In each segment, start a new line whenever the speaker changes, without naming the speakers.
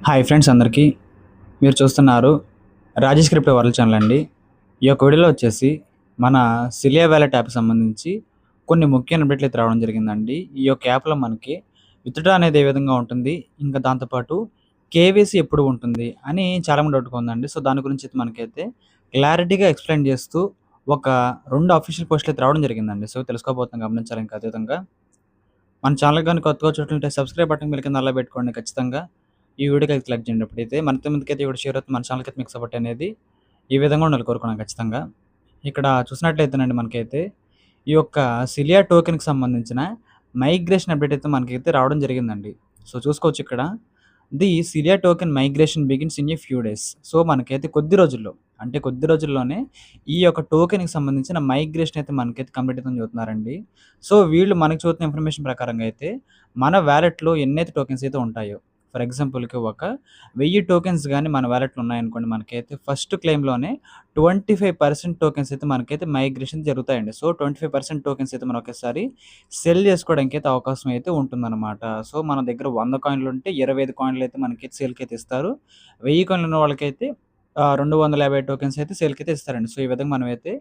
Hi friends అందరికీ. మీరు చూస్తున్నారు రాజేష్ క్రిప్టో వరల్డ్ ఛానల్ అండి. ఈ యొక్క వీడియోలో వచ్చేసి మన సిలియా వాలెట్ యాప్కి సంబంధించి కొన్ని ముఖ్యమైన అప్డేట్లు అయితే రావడం జరిగిందండి. ఈ యొక్క యాప్లో మనకి విత్‌డ్రా అనేది ఏ విధంగా ఉంటుంది, ఇంకా దాంతోపాటు కేవైసీ ఎప్పుడు ఉంటుంది అని చాలామంది డౌట్‌గా ఉందండి. సో దాని గురించి అయితే మనకైతే క్లారిటీగా ఎక్స్‌ప్లెయిన్ చేస్తూ ఒక 2 అఫీషియల్ పోస్టులు అయితే రావడం జరిగిందండి. సో తెలుసుకోబోతున్నాం, గమనించాలి. ఇంకా అదే విధంగా మన ఛానల్ గాని కొత్తగా చూస్తుంటే సబ్స్క్రైబ్ బటన్ మీరు కింద అలా పెట్టుకోండి ఖచ్చితంగా. ఈ వీడియోకి అయితే క్లిక్ చేయండి. ఎప్పుడైతే మనతో ముందుకైతే ఈ వీడియో షేర్ అవుతుంది, మన ఛానల్‌కి అయితే మీకు సపోర్ట్ అనేది ఈ విధంగా ఉండాలి కోరుకున్నాను ఖచ్చితంగా. ఇక్కడ చూసినట్లయితేనండి మనకైతే ఈ యొక్క సిలియా టోకెన్‌కి సంబంధించిన మైగ్రేషన్ అప్డేట్ అయితే మనకైతే రావడం జరిగిందండి. సో చూసుకోవచ్చు ఇక్కడ the cilia token migration begins in a few days. So మనకైతే కొద్ది రోజుల్లోనే ఈ యొక్క టోకెన్‌కి సంబంధించిన మైగ్రేషన్ అయితే మనకైతే కంప్లీట్ అవుతుందని చెబుతున్నారండి. సో వీళ్ళు మనకు చూపుతున్న ఇన్ఫర్మేషన్ ప్రకారంగా అయితే మన వాలెట్‌లో ఎన్నైతే టోకెన్స్ అయితే ఉంటాయో, ఫర్ ఎగ్జాంపుల్‌కి ఒక 1000 టోకెన్స్ గాని మన వాలెట్‌లో ఉన్నాయనుకోండి, మనకైతే ఫస్ట్ క్లెయిమ్‌లోనే 25% టోకెన్స్ అయితే మనకైతే మైగ్రేషన్ జరుగుతాయండి. సో 25% టోకెన్స్ అయితే మనం ఒకేసారి సెల్ చేసుకోవడానికి అయితే అవకాశం అయితే ఉంటుందన్నమాట. సో మన దగ్గర 100 కాయిన్‌లు ఉంటే 25 కాయిన్‌లు అయితే మనకైతే సేల్‌కైతే ఇస్తారు. 1000 కాయిన్‌లు ఉన్న వాళ్ళకైతే 250 టోకెన్స్ అయితే సేల్‌కైతే ఇస్తారండి. సో ఈ విధంగా మనమైతే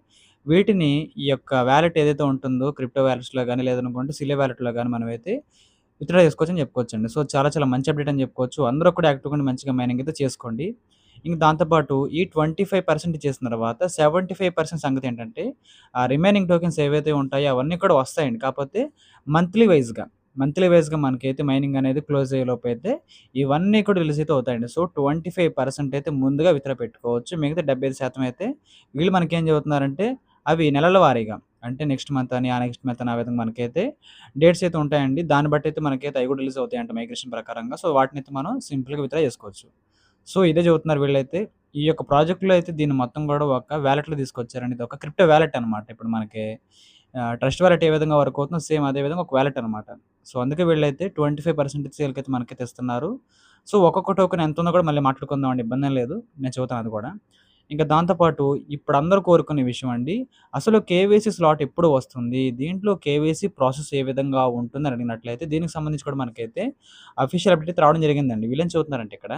వీటిని ఈ యొక్క వాలెట్ ఏదైతే ఉంటుందో క్రిప్టో వాలెట్స్‌లో గాని, లేదనుకుంటే సిలియా వాలెట్‌లో గాని మనమైతే విత్‌డ్రా చేసుకోవచ్చని చెప్పుకోవచ్చండి. సో చాలా చాలా మంచి అప్డేట్ అని చెప్పుకోవచ్చు. అందరూ కూడా యాక్టివ్‌గా ఉండి మంచిగా మైనింగ్ అయితే చేసుకోండి. ఇంక దాంతో పాటు ఈ 25% చేసిన తర్వాత 75% సంగతేంటంటే, రిమైనింగ్ టోకెన్స్ ఏవైతే ఉంటాయో అవన్నీ కూడా వస్తాయండి. కాపోతే మంత్లీ వైస్‌గా, మనకైతే మైనింగ్ అనేది క్లోజ్ అయ్యేలోపైతే ఇవన్నీ కూడా రిలీజ్ అయితే అవుతాయండి. సో 25% అయితే ముందుగా విత్‌డ్రా పెట్టుకోవచ్చు. మిగతా 75% అయితే వీళ్ళు మనకేం చెబుతున్నారంటే అవి నెలల వారీగా, అంటే నెక్స్ట్ మంత్ అని, ఆ నెక్స్ట్ మంత్ అని ఆ విధంగా మనకైతే డేట్స్ అయితే ఉంటాయండి. దాన్ని బట్టయితే మనకైతే అవి కూడా రిలీజ్ అవుతాయంట మైగ్రేషన్ ప్రకారంగా. సో వాటినైతే మనం సింపుల్‌గా విత్‌డ్రా చేసుకోవచ్చు. సో ఇదే చెబుతున్నారు వీళ్ళైతే. ఈ యొక్క ప్రాజెక్ట్‌లో అయితే దీన్ని మొత్తం గూడా ఒక వాలెట్‌లో తీసుకొచ్చారండి. ఇదొక క్రిప్టో వాలెట్ అనమాట. ఇప్పుడు మనకి ట్రస్ట్ వాలెట్ ఏ విధంగా వర్క్ అవుతుందో సేమ్ అదే విధంగా ఒక వాలెట్ అనమాట. సో అందుకే వీళ్ళైతే 25% సేల్‌కైతే మనకైతే ఇస్తున్నారు. సో ఒక్కొక్క టోకెన్ ఎంతుందో కూడా మళ్ళీ మాట్లాడుకుందామండి, ఇబ్బందేం లేదు. నేను చెబుతాను అది కూడా. ఇంకా దాంతో పాటు ఇప్పుడు అందరూ కోరుకునే విషయం అండి, అసలు కేవైసీ స్లాట్ ఎప్పుడు వస్తుంది? దీంట్లో కేవైసీ ప్రాసెస్ ఏ విధంగా ఉంటుందని అడిగినట్లయితే దీనికి సంబంధించి కూడా మనకైతే అఫీషియల్ అప్డేట్ అయితే రావడం జరిగిందండి. వీళ్ళేం చెబుతున్నారంటే ఇక్కడ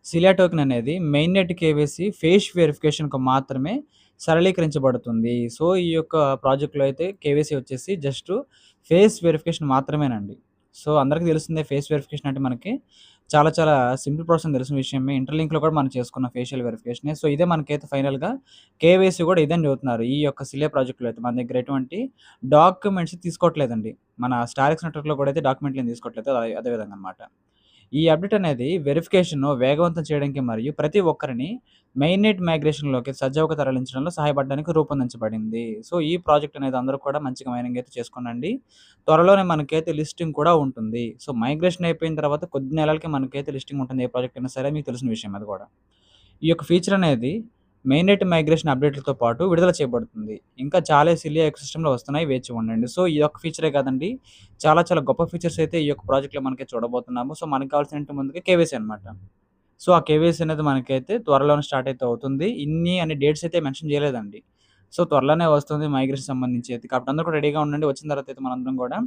సిలియా టోకెన్ అనేది మెయిన్‌నెట్ కేవైసీ ఫేస్ వెరిఫికేషన్‌కు మాత్రమే సరళీకరించబడుతుంది. సో, ఈ యొక్క ప్రాజెక్ట్‌లో అయితే కేవైసీ వచ్చేసి జస్ట్ ఫేస్ వెరిఫికేషన్ మాత్రమేనండి. సో, అందరికీ తెలిసిందే ఫేస్ వెరిఫికేషన్ అంటే మనకి చాలా చాలా సింపుల్ ప్రాసెస్ అని తెలిసిన విషయమే. ఇంటర్‌లింక్‌లో కూడా మనం చేసుకున్న ఫేషియల్ వెరిఫికేషనే. సో, ఇదే మనకైతే ఫైనల్‌గా కేవైసీ కూడా ఇదే అని చెబుతున్నారు. ఈ యొక్క సిలియా ప్రాజెక్ట్‌లో అయితే మన దగ్గర ఎటువంటి డాక్యుమెంట్స్ తీసుకోవట్లేదండి. మన స్టారెక్స్ నెట్వర్క్‌లో కూడా అయితే డాక్యుమెంట్‌లేం తీసుకోవట్లేదు. అదే విధంగా అనమాట. ఈ అప్డేట్ అనేది వెరిఫికేషన్‌ను వేగవంతం చేయడానికి మరియు ప్రతి ఒక్కరిని మెయిన్‌నెట్ మైగ్రేషన్‌లోకి సజావుగా తరలించడంలో సహాయపడడానికి రూపొందించబడింది. సో, ఈ ప్రాజెక్ట్ అనేది అందరూ కూడా మంచిగా మైనింగ్ అయితే చేసుకోండండి. త్వరలోనే మనకైతే లిస్టింగ్ కూడా ఉంటుంది. సో, మైగ్రేషన్ అయిపోయిన తర్వాత కొద్ది నెలలకి మనకైతే లిస్టింగ్ ఉంటుంది. ఏ ప్రాజెక్ట్ అయినా సరే మీకు తెలిసిన విషయం అది కూడా. ఈ యొక్క ఫీచర్ అనేది మెయిన్‌నెట్ మైగ్రేషన్ అప్డేట్‌లతో పాటు విడుదల చేయబడుతుంది. ఇంకా చాలా సిలియా ఎకోసిస్టమ్‌లో వస్తున్నాయి, వేచి ఉండండి. సో, ఈ యొక్క ఫీచరే కాదండి, చాలా చాలా గొప్ప ఫీచర్స్ అయితే ఈ యొక్క ప్రాజెక్ట్‌లో మనకి చూడబోతున్నాము. సో, మనకు కావాల్సినంటే ముందుగా కేవైసీ అనమాట. సో, ఆ కేవైసీ అనేది మనకైతే త్వరలోనే స్టార్ట్ అయితే అవుతుంది. ఇన్ని అనే డేట్స్ అయితే మెన్షన్ చేయలేదండి. సో, త్వరలోనే వస్తుంది మైగ్రేషన్ సంబంధించి అయితే. కాబట్టి అందరూ కూడా రెడీగా ఉండండి. వచ్చిన తర్వాత అయితే మనందరం కూడా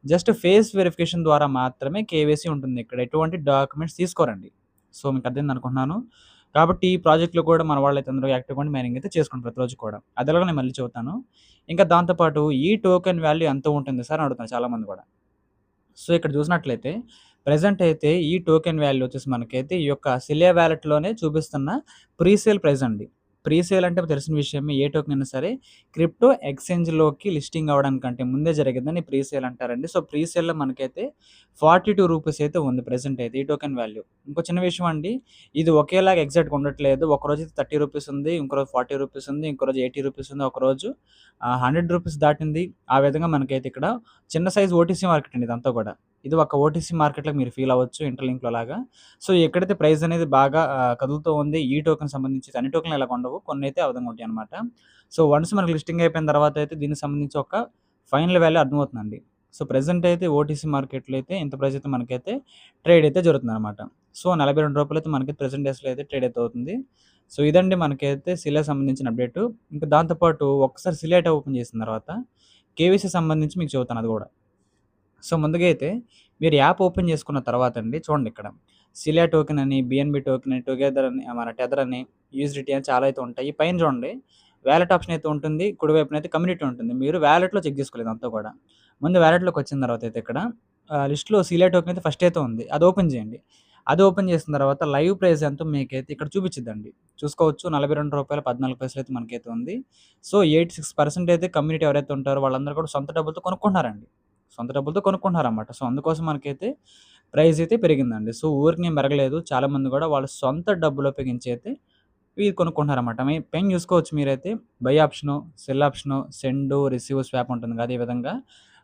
జస్ట్ ఫేస్ వెరిఫికేషన్ ద్వారా మాత్రమే కేవైసీ ఉంటుంది. ఇక్కడ ఎటువంటి డాక్యుమెంట్స్ తీసుకోరండి. సో, మీకు అర్థమైంది అనుకుంటున్నాను. కాబట్టి ఈ ప్రాజెక్ట్‌లో కూడా మన వాళ్ళైతే అందరూ యాక్టివ్‌గా ఉండి మైనింగ్ అయితే చేసుకుంటారు ప్రతిరోజు కూడా. అదెలాగో నేను మళ్ళీ చెబుతాను. ఇంకా దాంతో పాటు ఈ టోకెన్ వాల్యూ ఎంత ఉంటుంది సార్ అని అడుగుతున్నారు చాలామంది కూడా. సో, ఇక్కడ చూసినట్లయితే ప్రెజెంట్ అయితే ఈ టోకెన్ వాల్యూ వచ్చేసి మనకైతే ఈ యొక్క సిలియా వాలెట్‌లోనే చూపిస్తున్న ప్రీసేల్ ప్రైస్ అండి. ప్రీసేల్ అంటే తెలిసిన విషయమే. ఏ టోకెన్ అయినా సరే క్రిప్టో ఎక్స్‌చేంజ్‌లోకి లిస్టింగ్ అవ్వడానికంటే ముందే జరిగేదాన్ని ప్రీసేల్ అంటారండి. సో, ప్రీసేల్‌లో మనకైతే రూ. 42 అయితే ఉంది ప్రెజెంట్ అయితే ఈ టోకెన్ వాల్యూ. ఇంకో చిన్న విషయం అండి, ఇది ఒకేలాగా ఎగ్జాక్ట్‌గా ఉండట్లేదు. ఒకరోజైతే రూ. 30 ఉంది, ఇంకో రోజు రూ. 40 ఉంది, ఇంకో రోజు రూ. 80 ఉంది, ఒకరోజు రూ. 100 దాటింది. ఆ విధంగా మనకైతే ఇక్కడ చిన్న సైజ్ ఓటీసీ మార్కెట్ అండి ఇదంతా కూడా. ఇది ఒక ఓటీసీ మార్కెట్‌లాగా మీరు ఫీల్ అవ్వచ్చు ఇంటర్‌లింక్‌లో లాగా. సో, ఎక్కడైతే ప్రైస్ అనేది బాగా కదులుతూ ఉంది, ఈ టోకెన్ సంబంధించి అన్ని టోకెన్‌లు ఇలాగ ఉండవు. కొన్నైతే ఆ విధంగా ఉంటాయన్నమాట. సో, వన్స్ మనకి లిస్టింగ్ అయిపోయిన తర్వాత అయితే దీనికి సంబంధించి ఒక ఫైనల్ వాల్యూ అర్థమవుతుందండి. సో, ప్రెజెంట్ అయితే ఓటీసీ మార్కెట్‌లో అయితే ఇంత ప్రైస్ అయితే మనకైతే ట్రేడ్ అయితే జరుగుతుందన్నమాట. సో, రూ. 42 అయితే మనకి ప్రెజెంట్ డేస్‌లో అయితే ట్రేడ్ అయితే అవుతుంది. సో, ఇదండి మనకైతే సిలియా సంబంధించిన అప్డేటు. ఇంకా దాంతో పాటు ఒక్కసారి సిలియా టాబ్ ఓపెన్ చేసిన తర్వాత కేవైసీ సంబంధించి మీకు చెబుతాను అది కూడా. సో, ముందుగా అయితే మీరు యాప్ ఓపెన్ చేసుకున్న తర్వాత అండి చూడండి ఇక్కడ. సిలియా టోకెన్ అని, బిఎన్బి టోకెన్ అని, టుగెదర్ అని, మన టెథర్ అని, యూఎస్డిటీ అని చాలా అయితే ఉంటాయి. పైన చూడండి వాలెట్ ఆప్షన్ అయితే ఉంటుంది. కుడివైపున అయితే కమ్యూనిటీ ఉంటుంది. మీరు వాలెట్‌లో చెక్ చేసుకోలేదు అంతా కూడా. ముందు వాలెట్‌లోకి వచ్చిన తర్వాత అయితే ఇక్కడ లిస్ట్‌లో సిలియా టోకెన్ అయితే ఫస్ట్ అయితే ఉంది. అది ఓపెన్ చేయండి. అది ఓపెన్ చేసిన తర్వాత లైవ్ ప్రైస్ ఎంతో మీకైతే ఇక్కడ చూపిచ్చిద్దండి. చూసుకోవచ్చు రూ. 42.14 అయితే మనకైతే ఉంది. సో, 86% అయితే కమ్యూనిటీ ఎవరైతే ఉంటారో వాళ్ళందరూ కూడా సొంత డబ్బులతో కొనుక్కుంటున్నారండి. సొంత డబ్బులతో కొనుక్కుంటున్నారన్నమాట. సో, అందుకోసం మనకైతే ప్రైస్ అయితే పెరిగిందండి. సో, ఊరికనే పెరగలేదు. చాలామంది కూడా వాళ్ళ సొంత డబ్బులు ఉపయోగించి అయితే ఇవి కొనుక్కుంటున్నారన్నమాట. పైన చూసుకోవచ్చు మీరైతే బై ఆప్షను, సెల్ ఆప్షను, సెండు, రిసీవ్, స్వాప్ ఉంటుంది కదా! ఈ విధంగా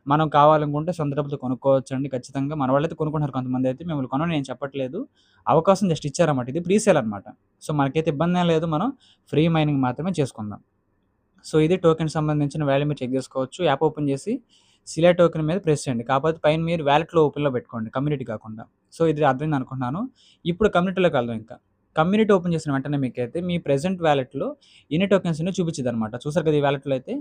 మనం కావాలనుకుంటే సొంత డబ్బులతో కొనుక్కోవచ్చండి ఖచ్చితంగా. మన వాళ్ళైతే కొనుక్కుంటున్నారు కొంతమందైతే. మిమ్మల్ని కొనమని నేను చెప్పట్లేదు. అవకాశం జస్ట్ ఇచ్చారన్నమాట. ఇది ప్రీ సేల్ అన్నమాట. సో, మనకైతే ఇబ్బందేం లేదు. మనం ఫ్రీ మైనింగ్ మాత్రమే చేసుకుందాం. సో, ఇది టోకెన్‌కి సంబంధించిన వాల్యూ మీరు చెక్ చేసుకోవచ్చు. యాప్ ఓపెన్ చేసి సిలియా టోకెన్ మీద ప్రెస్ చేయండి. కాకపోతే పైన మీరు వాలెట్‌లో ఓపెన్‌లో పెట్టుకోండి. కమ్యూనిటీ కాకుండా. సో, ఇది అర్థమైంది అనుకుంటున్నాను. ఇప్పుడు కమ్యూనిటీలోకి వెళ్దాం ఇంకా. కమ్యూనిటీ ఓపెన్ చేసిన వెంటనే మీకైతే మీ ప్రెజెంట్ వాలెట్‌లో ఎన్ని టోకెన్స్ ఉన్నాయో చూపిచ్చిద్దనమాట. చూసారు కదా! ఈ వాలెట్‌లో అయితే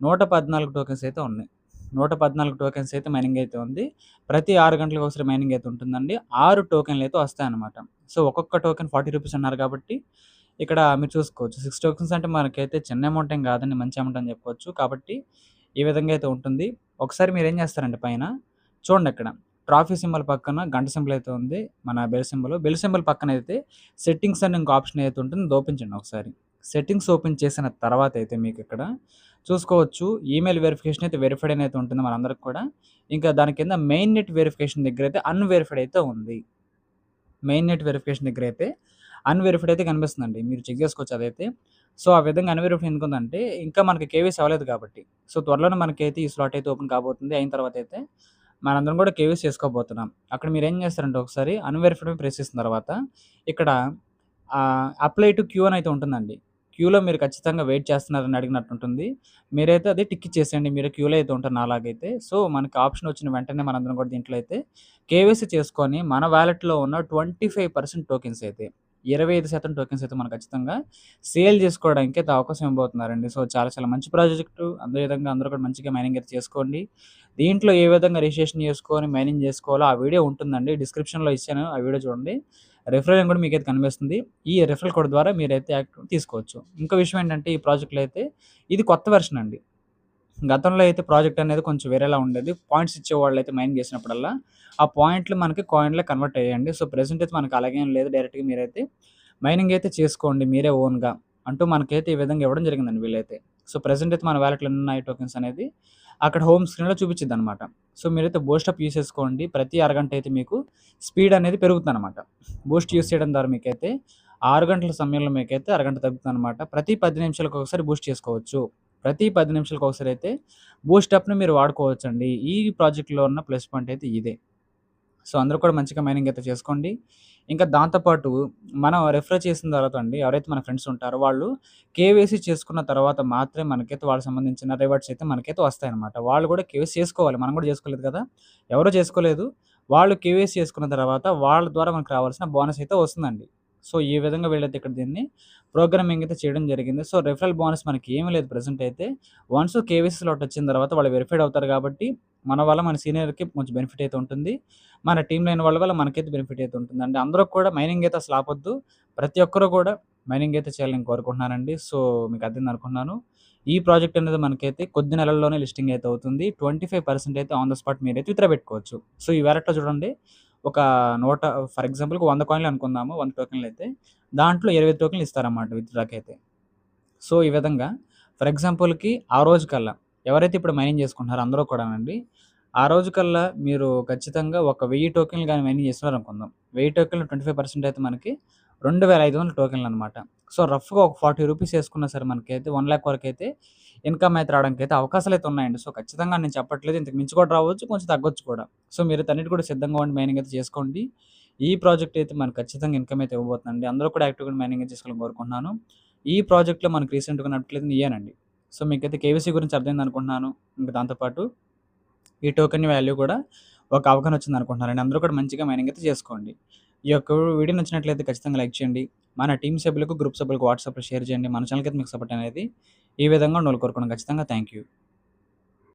114 టోకెన్స్ అయితే ఉన్నాయి. 114 టోకెన్స్ అయితే మైనింగ్ అయితే ఉంది. ప్రతి 6 గంటలకు ఒకసారి మైనింగ్ అయితే ఉంటుందండి. 6 టోకెన్‌లు అయితే వస్తాయన్నమాట. సో, ఒక్కొక్క టోకెన్ రూ. 40 అన్నారు కాబట్టి ఇక్కడ మీరు చూసుకోవచ్చు. 6 టోకెన్స్ అంటే మనకైతే చిన్న అమౌంట్ ఏం కాదండి. మంచి అమౌంట్ అని చెప్పుకోవచ్చు. కాబట్టి ఈ విధంగా అయితే ఉంటుంది. ఒకసారి మీరేం చేస్తారంటే పైన చూడండక్కడ ట్రాఫీ సింబల్ పక్కన గంట సింబల్ అయితే ఉంది. మన బెల్ సింబల్. బెల్ సింబల్ పక్కనైతే సెట్టింగ్స్ అని ఇంకో ఆప్షన్ అయితే ఉంటుంది. అది ఓపెన్ చేయండి ఒకసారి. సెట్టింగ్స్ ఓపెన్ చేసిన తర్వాత అయితే మీకిక్కడ చూసుకోవచ్చు. ఈమెయిల్ వెరిఫికేషన్ అయితే వెరిఫైడ్ అని అయితే ఉంటుంది మనందరికి కూడా. ఇంకా దాని కింద మెయిన్ నెట్ వెరిఫికేషన్ దగ్గరైతే అన్‌వెరిఫైడ్ అయితే ఉంది. మెయిన్ నెట్ వెరిఫికేషన్ దగ్గరైతే అన్‌వెరిఫైడ్ అయితే కనిపిస్తుందండి. మీరు చెక్ చేసుకోవచ్చు అదైతే. సో, ఆ విధంగా అన్‌వెరిఫైడ్ ఎందుకుందంటే ఇంకా మనకి కేవైసీ అవ్వలేదు కాబట్టి. సో, త్వరలోనే మనకైతే ఈ స్లాట్ అయితే ఓపెన్ కాబోతుంది. అయిన తర్వాతైతే మనందరం కూడా కేవైసీ చేసుకోబోతున్నాం. అక్కడ మీరేం చేస్తారంటే ఒకసారి అన్‌వెరిఫైడ్ మీద ప్రెస్ చేసిన తర్వాత ఇక్కడ అప్లై టు క్యూ అని అయితే ఉంటుందండి. క్యూలో మీరు ఖచ్చితంగా వెయిట్ చేస్తున్నారని అడిగినట్టుంటుంది. మీరైతే అది టిక్ ఇచ్చేసేయండి. మీరు క్యూలో అయితే ఉంటారు నాలాగైతే. సో, మనకి ఆప్షన్ వచ్చిన వెంటనే మనందరం కూడా దీంట్లో అయితే కేవైసీ చేసుకొని మన వాలెట్‌లో ఉన్న 25% టోకెన్స్ అయితే 25% టోకెన్స్ అయితే మనం ఖచ్చితంగా సేల్ చేసుకోవడానికి అయితే అవకాశం ఇవ్వబోతున్నారండి. సో, చాలా చాలా మంచి ప్రాజెక్టు. అదే విధంగా అందరూ కూడా మంచిగా మైనింగ్ అయితే చేసుకోండి. దీంట్లో ఏ విధంగా రిజిస్ట్రేషన్ చేసుకొని మైనింగ్ చేసుకోవాలో ఆ వీడియో ఉంటుందండి. డిస్క్రిప్షన్‌లో ఇచ్చాను. ఆ వీడియో చూడండి. రిఫరల్ లింక్ కూడా మీకైతే కనిపిస్తుంది. ఈ రిఫరల్ కోడ్ ద్వారా మీరైతే తీసుకోవచ్చు. ఇంకో విషయం ఏంటంటే ఈ ప్రాజెక్ట్‌లో అయితే ఇది కొత్త వెర్షన్ అండి. గతంలో అయితే ప్రాజెక్ట్ అనేది కొంచెం వేరేలా ఉండేది. పాయింట్స్ ఇచ్చేవాళ్ళైతే మైనింగ్ చేసినప్పుడల్లా, ఆ పాయింట్లు మనకి కాయిన్‌లో కన్వర్ట్ అయ్యాయండి. సో, ప్రెజెంట్ అయితే మనకు అలాగేం లేదు. డైరెక్ట్‌గా మీరైతే మైనింగ్ అయితే చేసుకోండి మీరే ఓన్‌గా. అంటూ మనకైతే ఈ విధంగా ఇవ్వడం జరిగిందండి వీళ్ళైతే. సో, ప్రెజెంట్ అయితే మన వాలెట్‌లో ఎన్నున్నాయి టోకెన్స్ అనేది అక్కడ హోమ్ స్క్రీన్‌లో చూపిచ్చిద్దనమాట. సో, మీరైతే బూస్టప్ యూజ్ చేసుకోండి. ప్రతి అరగంట అయితే మీకు స్పీడ్ అనేది పెరుగుతుందనమాట. బూస్ట్ యూజ్ చేయడం ద్వారా మీకైతే 6 గంటల సమయంలో మీకైతే అరగంట తగ్గుతుందనమాట. ప్రతి 10 నిమిషాలకు ఒకసారి బూస్ట్ చేసుకోవచ్చు. ప్రతి 10 నిమిషాలకు ఒకసారి అయితే బూస్టప్‌ని మీరు వాడుకోవచ్చండి. ఈ ప్రాజెక్ట్‌లో ఉన్న ప్లస్ పాయింట్ అయితే ఇదే. సో, అందరూ కూడా మంచిగా మైనింగ్ అయితే చేసుకోండి. ఇంకా దాంతో పాటు మనం రిఫర్ చేసిన తర్వాత అండి ఎవరైతే మన ఫ్రెండ్స్ ఉంటారో వాళ్ళు కేవైసీ చేసుకున్న తర్వాత మాత్రమే మనకైతే వాళ్ళకి సంబంధించిన రివార్డ్స్ అయితే మనకైతే వస్తాయన్నమాట. వాళ్ళు కూడా కేవైసీ చేసుకోవాలి. మనం కూడా చేసుకోలేదు కదా! ఎవరు చేసుకోలేదు. వాళ్ళు కేవైసీ చేసుకున్న తర్వాత వాళ్ళ ద్వారా మనకు రావాల్సిన బోనస్ అయితే వస్తుందండి. సో, ఈ విధంగా వీళ్ళైతే ఇక్కడ దీన్ని ప్రోగ్రామింగ్ అయితే చేయడం జరిగింది. సో, రిఫరల్ బోనస్ మనకి ఏమీ లేదు ప్రెజెంట్ అయితే. వన్స్ కేవైసీ స్లాట్ వచ్చిన తర్వాత వాళ్ళు వెరిఫైడ్ అవుతారు కాబట్టి మన వల్ల మన సీనియర్‌కి కొంచెం బెనిఫిట్ అయితే ఉంటుంది. మన టీమ్‌లో అయిన వాళ్ళ వల్ల మనకైతే బెనిఫిట్ అయితే ఉంటుందండి. అందరూ కూడా మైనింగ్ అయితే అసలు ఆపొద్దు. ప్రతి ఒక్కరు కూడా మైనింగ్ అయితే చేయాలని కోరుకుంటున్నానండి. సో, మీకు అర్థమైంది అనుకుంటున్నాను. ఈ ప్రాజెక్ట్ అనేది మనకైతే కొద్ది నెలల్లోనే లిస్టింగ్ అయితే అవుతుంది. 25% అయితే ఆన్ ద స్పాట్ మీరైతే విత్‌డ్రా పెట్టుకోవచ్చు. సో, ఈ వాలెట్‌లో చూడండి ఒక నూట ఫర్ ఎగ్జాంపుల్‌కి 100 కాయిన్‌లు అనుకుందాము. 100 టోకెన్‌లు అయితే దాంట్లో 20 టోకెన్‌లు ఇస్తారన్నమాట విత్‌డ్రాకైతే. సో, ఈ విధంగా ఫర్ ఎగ్జాంపుల్‌కి ఆ రోజు కల్లా ఎవరైతే ఇప్పుడు మైనింగ్ చేసుకుంటున్నారో అందరూ కూడానండి, ఆ రోజు కల్లా మీరు ఖచ్చితంగా ఒక 1000 టోకెన్‌లు గాని మైనింగ్ చేస్తున్నారనుకుందాం. 1000 టోకెన్‌లు 25% అయితే మనకి 2500 టోకెన్‌లనమాట. సో, రఫ్‌గా ఒక రూ. 40 ఏసుకున్నా సరే మనకైతే 1,00,000 వరకైతే ఇన్‌కమ్ అయితే రావడానికైతే అవకాశాలైతే ఉన్నాయండి. సో, ఖచ్చితంగా నేను చెప్పట్లేదు. ఇంతకు మించి కూడా రావచ్చు. కొంచెం తగ్గొచ్చు కూడా. సో, మీరైతే అన్నిటికి కూడా సిద్ధంగా ఉండి మైనింగ్ అయితే చేసుకోండి. ఈ ప్రాజెక్ట్ అయితే మనకు ఖచ్చితంగా ఇన్‌కమ్ అయితే ఇవ్వబోతుందండి. అందరూ కూడా యాక్టివ్‌గా మైనింగ్ చేసుకోవాలని కోరుకుంటున్నాను. ఈ ప్రాజెక్ట్‌లో మనకు రీసెంట్‌గా ఉన్నట్లయితే ఇయ్యేనండి. సో, మీకైతే కేవైసీ గురించి అర్థమైంది అనుకుంటున్నాను. ఇంకా దాంతో పాటు ఈ టోకెన్ వాల్యూ కూడా ఒక అవగాహన వచ్చిందనుకుంటున్నానండి. అందరూ కూడా మంచిగా మైనింగ్ అయితే చేసుకోండి. ఈ యొక్క వీడియో నచ్చినట్లయితే ఖచ్చితంగా లైక్ చేయండి. మన టీమ్ సభ్యులకు, గ్రూప్ సభ్యులకు వాట్సాప్‌లో షేర్ చేయండి. మన ఛానెల్‌కి అయితే మీకు సపోర్ట్ అనేది ఈ విధంగా ఉండాలని కోరుకున్నాను. ఖచ్చితంగా థాంక్ యూ.